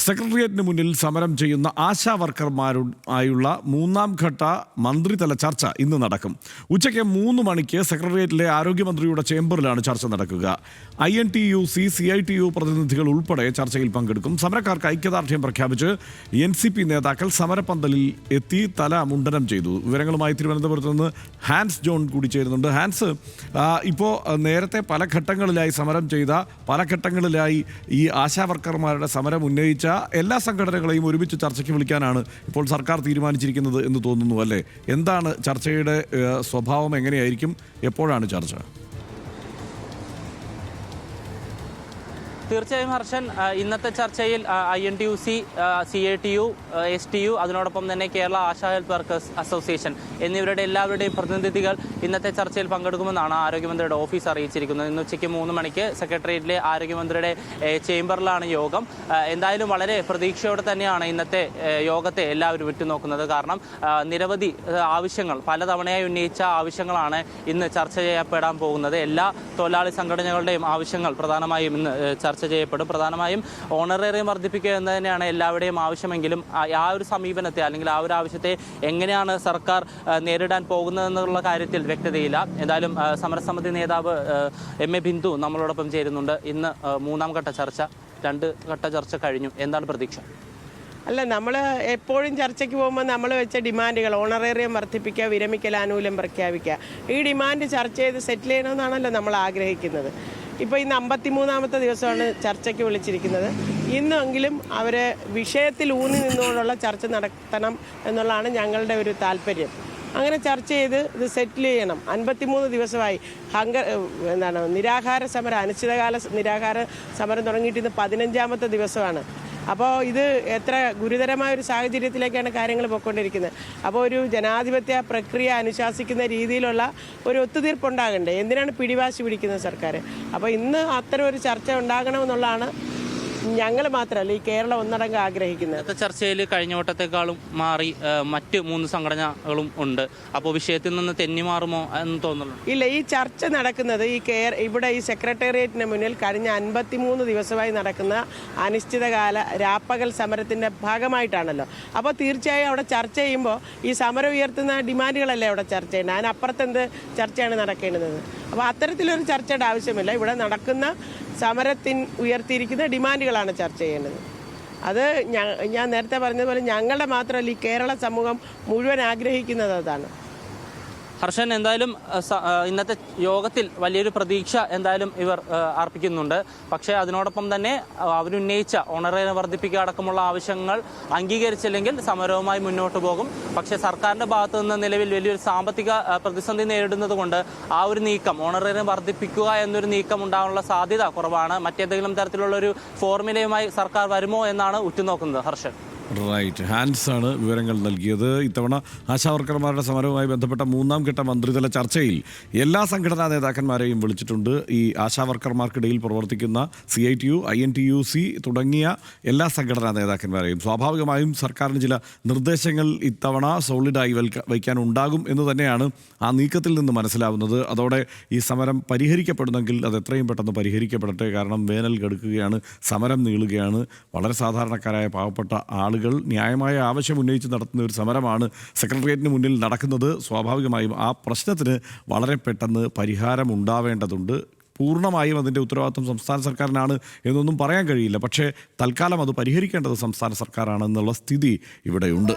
സെക്രട്ടേറിയറ്റിന് മുന്നിൽ സമരം ചെയ്യുന്ന ആശാ വർക്കർമാരുമായുള്ള മൂന്നാം ഘട്ട മന്ത്രിതല ചർച്ച ഇന്ന് നടക്കും. ഉച്ചയ്ക്ക് 3 മണിക്ക് സെക്രട്ടേറിയറ്റിലെ ആരോഗ്യമന്ത്രിയുടെ ചേംബറിലാണ് ചർച്ച നടക്കുക. INTUC, CITU പ്രതിനിധികൾ ഉൾപ്പെടെ ചർച്ചയിൽ പങ്കെടുക്കും. സമരക്കാർക്ക് ഐക്യദാർഢ്യം പ്രഖ്യാപിച്ച് NCP നേതാക്കൾ സമരപ്പന്തലിൽ എത്തി തല മുണ്ടനം ചെയ്തു. വിവരങ്ങളുമായി തിരുവനന്തപുരത്ത് നിന്ന് ഹാൻസ് ജോൺ കൂടി ചേരുന്നുണ്ട്. ഹാൻസ്, ഇപ്പോൾ നേരത്തെ പല ഘട്ടങ്ങളിലായി സമരം ചെയ്ത, പല ഘട്ടങ്ങളിലായി ഈ ആശാ വർക്കർമാരുടെ സമരം ഉന്നയിച്ച എല്ലാ സംഘടനകളെയും ഒരുമിച്ച് ചർച്ചയ്ക്ക് വിളിക്കാനാണ് ഇപ്പോൾ സർക്കാർ തീരുമാനിച്ചിരിക്കുന്നത് എന്ന് തോന്നുന്നു, അല്ലേ? എന്താണ് ചർച്ചയുടെ സ്വഭാവം? എങ്ങനെയായിരിക്കും? എപ്പോഴാണ് ചർച്ച? തീർച്ചയായും ഹർഷൻ, ഇന്നത്തെ ചർച്ചയിൽ INTUC, CITU, STU, അതിനോടൊപ്പം തന്നെ Kerala ASHA health workers association എന്നിവരുടെ എല്ലാവരുടെയും പ്രതിനിധികൾ ഇന്നത്തെ ചർച്ചയിൽ പങ്കെടുക്കുമെന്നാണ് ആരോഗ്യമന്ത്രിയുടെ ഓഫീസ് അറിയിച്ചിരിക്കുന്നത്. ഇന്ന് ഉച്ചയ്ക്ക് 3 മണിക്ക് സെക്രട്ടേറിയറ്റിലെ ആരോഗ്യമന്ത്രിയുടെ ചേംബറിലാണ് യോഗം. എന്തായാലും വളരെ പ്രതീക്ഷയോടെ തന്നെയാണ് ഇന്നത്തെ യോഗത്തെ എല്ലാവരും ഉറ്റുനോക്കുന്നത്. കാരണം നിരവധി ആവശ്യങ്ങൾ, പലതവണയായി ഉന്നയിച്ച ആവശ്യങ്ങളാണ് ഇന്ന് ചർച്ച ചെയ്യപ്പെടാൻ പോകുന്നത്. എല്ലാ തൊഴിലാളി സംഘടനകളുടെയും ആവശ്യങ്ങൾ പ്രധാനമായും ഇന്ന് ചർച്ച ചെയ്യപ്പെടും. പ്രധാനമായും ഓണറേറിയം വർദ്ധിപ്പിക്കുക എന്ന് തന്നെയാണ് എല്ലാവരുടെയും ആവശ്യമെങ്കിലും ആ ഒരു സമീപനത്തെ, അല്ലെങ്കിൽ ആ ഒരു ആവശ്യത്തെ എങ്ങനെയാണ് സർക്കാർ നേരിടാൻ പോകുന്നതെന്നുള്ള കാര്യത്തിൽ വ്യക്തതയില്ല. എന്തായാലും സമരസമിതി നേതാവ് MA ബിന്ദു നമ്മളോടൊപ്പം ചേരുന്നുണ്ട്. ഇന്ന് 3ാം ഘട്ട ചർച്ച, 2 ഘട്ട ചർച്ച കഴിഞ്ഞു. എന്താണ് പ്രതീക്ഷ? അല്ല, നമ്മൾ എപ്പോഴും ചർച്ചയ്ക്ക് പോകുമ്പോൾ നമ്മൾ വെച്ച ഡിമാൻഡുകൾ, ഓണറേറിയം വർദ്ധിപ്പിക്കുക, വിരമിക്കൽ ആനുകൂല്യം പ്രഖ്യാപിക്കുക, ഈ ഡിമാൻഡ് ചർച്ച ചെയ്ത് സെറ്റിൽ ചെയ്യണമെന്നാണല്ലോ നമ്മൾ ആഗ്രഹിക്കുന്നത്. ഇപ്പോൾ ഇന്ന് 53ാമത്തെ ദിവസമാണ് ചർച്ചയ്ക്ക് വിളിച്ചിരിക്കുന്നത്. ഇന്നെങ്കിലും അവർ വിഷയത്തിൽ ഊന്നി നിന്നുകൊണ്ടുള്ള ചർച്ച നടത്തണം എന്നുള്ളതാണ് ഞങ്ങളുടെ ഒരു താല്പര്യം. അങ്ങനെ ചർച്ച ചെയ്ത് ഇത് സെറ്റിൽ ചെയ്യണം. 53 ദിവസമായി നിരാഹാര സമരം, അനിശ്ചിതകാല നിരാഹാര സമരം തുടങ്ങിയിട്ട് ഇന്ന് 15ാമത്തെ ദിവസമാണ്. അപ്പോൾ ഇത് എത്ര ഗുരുതരമായ ഒരു സാഹചര്യത്തിലേക്കാണ് കാര്യങ്ങൾ പോയിക്കൊണ്ടിരിക്കുന്നത്. അപ്പോൾ ഒരു ജനാധിപത്യ പ്രക്രിയ അനുശാസിക്കുന്ന രീതിയിലുള്ള ഒരു ഒത്തുതീർപ്പുണ്ടാകണ്ടേ? എന്തിനാണ് പിടിവാശി പിടിക്കുന്നത് സർക്കാർ? അപ്പോൾ ഇന്ന് അത്തരം ഒരു ചർച്ച ഉണ്ടാകണമെന്നുള്ളതാണ് ഞങ്ങൾ മാത്രമല്ല, ഈ കേരളം ഒന്നടങ്കം ആഗ്രഹിക്കുന്നത്. ചർച്ചയിൽ കഴിഞ്ഞ വട്ടത്തെക്കാളും മാറി മറ്റ് 3 സംഘടനകളും ഉണ്ട്. അപ്പോൾ വിഷയത്തിൽ നിന്ന് തെന്നിമാറുമോ എന്ന് തോന്നുന്നു? ഇല്ല, ഈ ചർച്ച നടക്കുന്നത് ഇവിടെ ഈ സെക്രട്ടേറിയറ്റിന് മുന്നിൽ കഴിഞ്ഞ 53 ദിവസമായി നടക്കുന്ന അനിശ്ചിതകാല രാപ്പകൽ സമരത്തിൻ്റെ ഭാഗമായിട്ടാണല്ലോ. അപ്പോൾ തീർച്ചയായും അവിടെ ചർച്ച ചെയ്യുമ്പോൾ ഈ സമരം ഉയർത്തുന്ന ഡിമാൻഡുകളല്ലേ അവിടെ ചർച്ച ചെയ്യേണ്ടത്. അതിനപ്പുറത്തെന്ത് ചർച്ചയാണ് നടക്കേണ്ടത്? അപ്പോൾ അത്തരത്തിലൊരു ചർച്ചയുടെ ആവശ്യമില്ല. ഇവിടെ നടക്കുന്ന സമരത്തിന് ഉയർത്തിയിരിക്കുന്ന ഡിമാൻഡുകളാണ് ചർച്ച ചെയ്യേണ്ടത്. അത് ഞാൻ നേരത്തെ പറഞ്ഞതുപോലെ ഞങ്ങളുടെ മാത്രമല്ല, ഈ കേരള സമൂഹം മുഴുവൻ ആഗ്രഹിക്കുന്നത് അതാണ്. ഹർഷൻ, എന്തായാലും ഇന്നത്തെ യോഗത്തിൽ വലിയൊരു പ്രതീക്ഷ എന്തായാലും ഇവർ അർപ്പിക്കുന്നുണ്ട്. പക്ഷേ അതിനോടൊപ്പം തന്നെ അവരുന്നയിച്ച ഓണറേറിയം വർദ്ധിപ്പിക്കുക അടക്കമുള്ള ആവശ്യങ്ങൾ അംഗീകരിച്ചില്ലെങ്കിൽ സമരവുമായി മുന്നോട്ട് പോകും. പക്ഷേ സർക്കാരിൻ്റെ ഭാഗത്തു നിന്ന് നിലവിൽ വലിയൊരു സാമ്പത്തിക പ്രതിസന്ധി നേരിടുന്നത് കൊണ്ട് ആ ഒരു നീക്കം, ഓണറേറിയം വർദ്ധിപ്പിക്കുക എന്നൊരു നീക്കം ഉണ്ടാകാനുള്ള സാധ്യത കുറവാണ്. മറ്റേതെങ്കിലും തരത്തിലുള്ള ഒരു ഫോർമുലയുമായി സർക്കാർ വരുമോ എന്നാണ് ഉറ്റുനോക്കുന്നത്. ഹർഷൻ. റൈറ്റ്, ഹാൻസ് ആണ് വിവരങ്ങൾ നൽകിയത്. ഇത്തവണ ആശാവർക്കർമാരുടെ സമരവുമായി ബന്ധപ്പെട്ട 3ാം ഘട്ട മന്ത്രിതല ചർച്ചയിൽ എല്ലാ സംഘടനാ നേതാക്കന്മാരെയും വിളിച്ചിട്ടുണ്ട്. ഈ ആശാവർക്കർമാർക്കിടയിൽ പ്രവർത്തിക്കുന്ന CITU, INTUC തുടങ്ങിയ എല്ലാ സംഘടനാ നേതാക്കന്മാരെയും. സ്വാഭാവികമായും സർക്കാരിന് ചില നിർദ്ദേശങ്ങൾ ഇത്തവണ സോളിഡായി വയ്ക്കാനുണ്ടാകും എന്ന് തന്നെയാണ് ആ നീക്കത്തിൽ നിന്ന് മനസ്സിലാവുന്നത്. അതോടെ ഈ സമരം പരിഹരിക്കപ്പെടുന്നെങ്കിൽ അത് എത്രയും പെട്ടെന്ന് പരിഹരിക്കപ്പെടട്ടെ. കാരണം വേനൽ കടുക്കുകയാണ്, സമരം നീളുകയാണ്. വളരെ സാധാരണക്കാരായ പാവപ്പെട്ട ആളുകൾ ന്യായമായ ആവശ്യം ഉന്നയിച്ച് നടത്തുന്ന ഒരു സമരമാണ് സെക്രട്ടേറിയറ്റിന് മുന്നിൽ നടക്കുന്നത്. സ്വാഭാവികമായും ആ പ്രശ്നത്തിന് വളരെ പെട്ടെന്ന് പരിഹാരം ഉണ്ടാവേണ്ടതുണ്ട്. പൂർണ്ണമായും അതിൻ്റെ ഉത്തരവാദിത്വം സംസ്ഥാന സർക്കാരിനാണ് എന്നൊന്നും പറയാൻ കഴിയില്ല. പക്ഷേ തൽക്കാലം അത് പരിഹരിക്കേണ്ടത് സംസ്ഥാന സർക്കാരാണെന്നുള്ള സ്ഥിതി ഇവിടെയുണ്ട്.